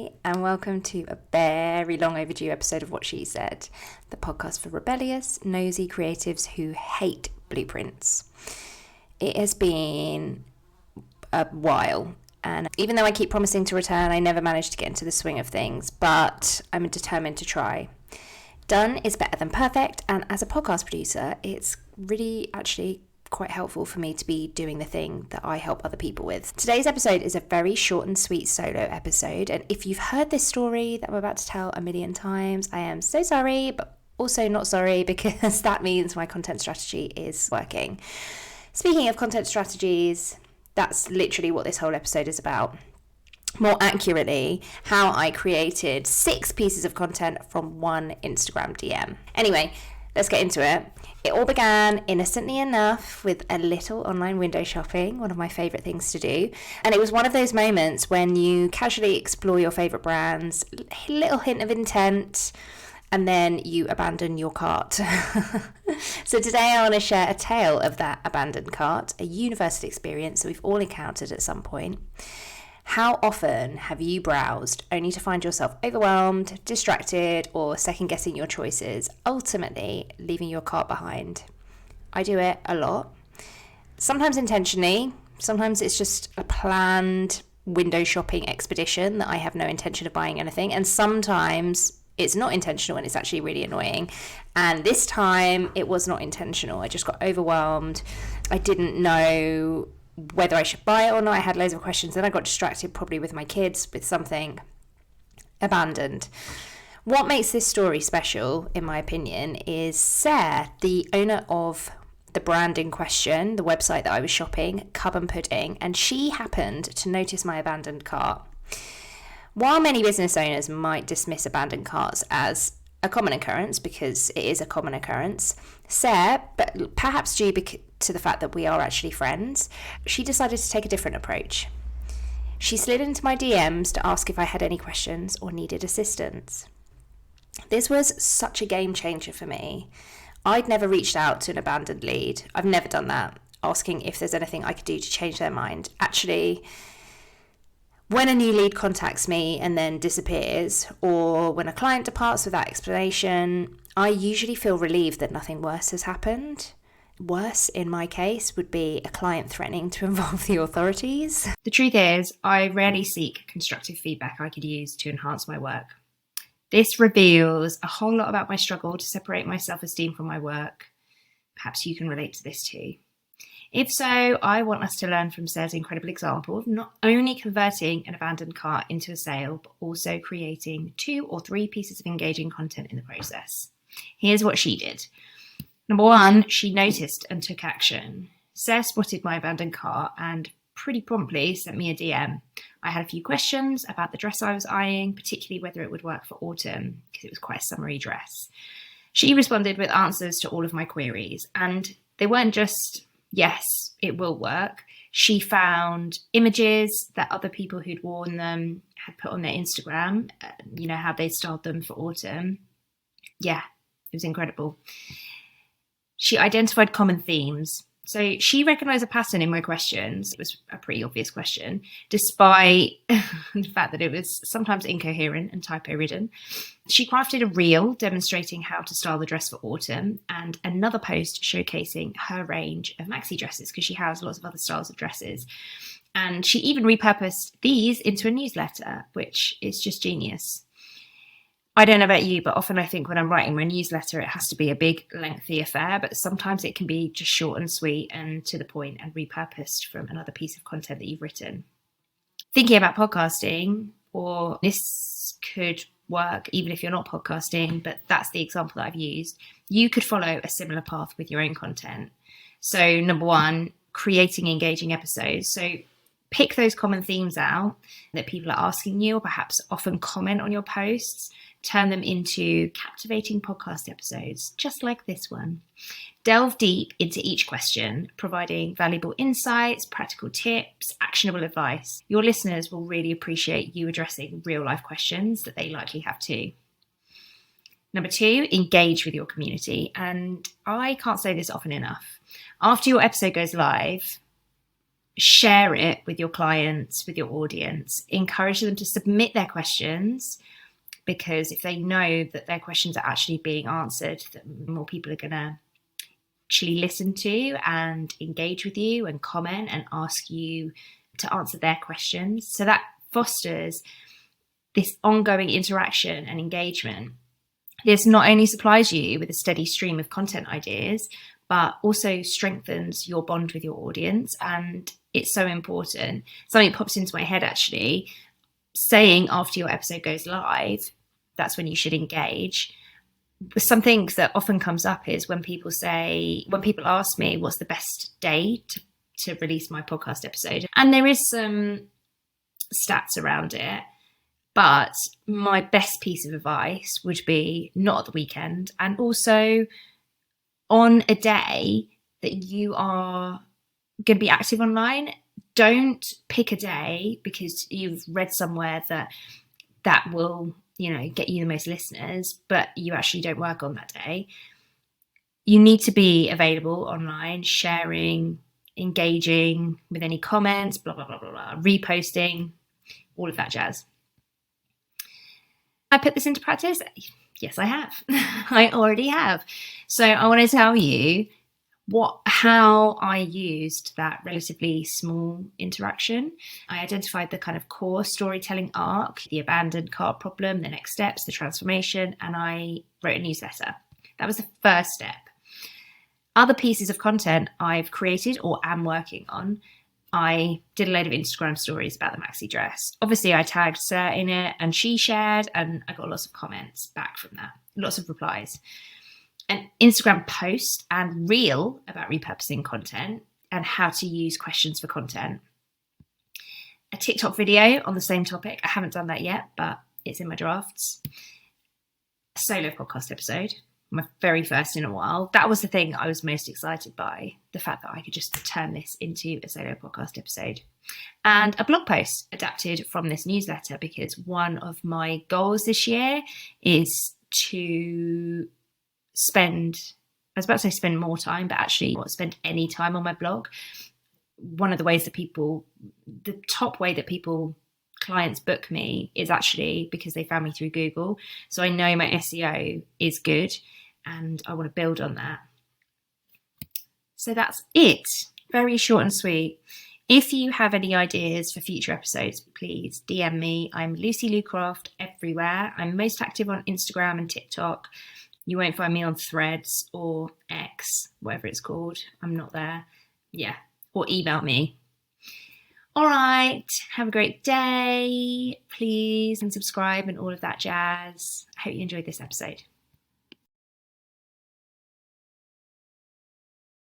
Hi, and welcome to a very long overdue episode of What She Said, the podcast for rebellious, nosy creatives who hate blueprints. It has been a while, and even though I keep promising to return, I never manage to get into the swing of things, but I'm determined to try. Done is better than perfect, and as a podcast producer, it's really actually quite helpful for me to be doing the thing that I help other people with. Today's episode is a very short and sweet solo episode, and if you've heard this story that I'm about to tell a million times, I am so sorry, but also not sorry because that means my content strategy is working. Speaking of content strategies, that's literally what this whole episode is about. More accurately, how I created 6 pieces of content from one Instagram DM. Anyway, let's get into it. It all began, innocently enough, with a little online window shopping, one of my favourite things to do. And it was one of those moments when you casually explore your favourite brands, a little hint of intent, and then you abandon your cart. So today I want to share a tale of that abandoned cart, a universal experience that we've all encountered at some point. How often have you browsed only to find yourself overwhelmed, distracted, or second-guessing your choices, ultimately leaving your cart behind? I do it a lot. Sometimes intentionally, sometimes it's just a planned window shopping expedition that I have no intention of buying anything, and sometimes it's not intentional and it's actually really annoying. And this time it was not intentional. I just got overwhelmed. I didn't know whether I should buy it or not. I had loads of questions. Then I got distracted, probably with my kids, with something. Abandoned. What makes this story special, in my opinion, is Sarah, the owner of the brand in question, the website that I was shopping, Cub and Pudding, and she happened to notice my abandoned cart. While many business owners might dismiss abandoned carts as a common occurrence, because it is a common occurrence, Sarah, but perhaps due to the fact that we are actually friends, she decided to take a different approach. She slid into my DMs to ask if I had any questions or needed assistance. This was such a game changer for me. I'd never reached out to an abandoned lead. I've never done that, asking if there's anything I could do to change their mind. Actually, when a new lead contacts me and then disappears, or when a client departs without explanation, I usually feel relieved that nothing worse has happened. Worse, in my case, would be a client threatening to involve the authorities. The truth is, I rarely seek constructive feedback I could use to enhance my work. This reveals a whole lot about my struggle to separate my self-esteem from my work. Perhaps you can relate to this too. If so, I want us to learn from Sarah's incredible example of not only converting an abandoned cart into a sale, but also creating 2 or 3 pieces of engaging content in the process. Here's what she did. Number 1, she noticed and took action. Sarah spotted my abandoned cart and pretty promptly sent me a DM. I had a few questions about the dress I was eyeing, particularly whether it would work for autumn, because it was quite a summery dress. She responded with answers to all of my queries, and they weren't just, yes, it will work. She found images that other people who'd worn them had put on their Instagram, how they styled them for autumn. Yeah, it was incredible. She identified common themes. So she recognised a pattern in my questions. It was a pretty obvious question, despite the fact that it was sometimes incoherent and typo-ridden. She crafted a reel demonstrating how to style the dress for autumn and another post showcasing her range of maxi dresses, because she has lots of other styles of dresses. And she even repurposed these into a newsletter, which is just genius. I don't know about you, but often I think when I'm writing my newsletter, it has to be a big, lengthy affair, but sometimes it can be just short and sweet and to the point and repurposed from another piece of content that you've written. Thinking about podcasting, or this could work even if you're not podcasting, but that's the example that I've used. You could follow a similar path with your own content. So number 1, creating engaging episodes. So pick those common themes out that people are asking you, or perhaps often comment on your posts. Turn them into captivating podcast episodes, just like this one. Delve deep into each question, providing valuable insights, practical tips, actionable advice. Your listeners will really appreciate you addressing real-life questions that they likely have too. Number 2, engage with your community. And I can't say this often enough. After your episode goes live, share it with your clients, with your audience, encourage them to submit their questions, because if they know that their questions are actually being answered, more people are going to actually listen to and engage with you and comment and ask you to answer their questions. So that fosters this ongoing interaction and engagement. This not only supplies you with a steady stream of content ideas, but also strengthens your bond with your audience. And it's so important. Something pops into my head actually, saying after your episode goes live, that's when you should engage. Something that often comes up is when people ask me what's the best day to release my podcast episode. And there is some stats around it, but my best piece of advice would be not at the weekend, and also on a day that you are going to be active online. Don't pick a day because you've read somewhere that will, get you the most listeners, but you actually don't work on that day. You need to be available online, sharing, engaging with any comments, blah, blah, blah, blah, blah, reposting, all of that jazz. I put this into practice? Yes, I have. I already have. So I want to tell you how I used that relatively small interaction. I identified the kind of core storytelling arc, the abandoned cart problem, the next steps, the transformation, and I wrote a newsletter. That was the first step. Other pieces of content I've created or am working on. I did a load of Instagram stories about the maxi dress. Obviously, I tagged Sir in it and she shared, and I got lots of comments back from that, lots of replies. An Instagram post and reel about repurposing content and how to use questions for content. A TikTok video on the same topic. I haven't done that yet, but it's in my drafts. A solo podcast episode, my very first in a while. That was the thing I was most excited by, the fact that I could just turn this into a solo podcast episode. And a blog post adapted from this newsletter, because one of my goals this year is to spend more time, but actually not spend any time on my blog. One of the ways that the top way that clients book me is actually because they found me through Google. So I know my SEO is good and I want to build on that. So that's it. Very short and sweet. If you have any ideas for future episodes, please DM me. I'm Lucy Lucroft everywhere. I'm most active on Instagram and TikTok. You won't find me on Threads or X, whatever it's called. I'm not there. Yeah. Or email me. All right. Have a great day. Please and subscribe and all of that jazz. I hope you enjoyed this episode.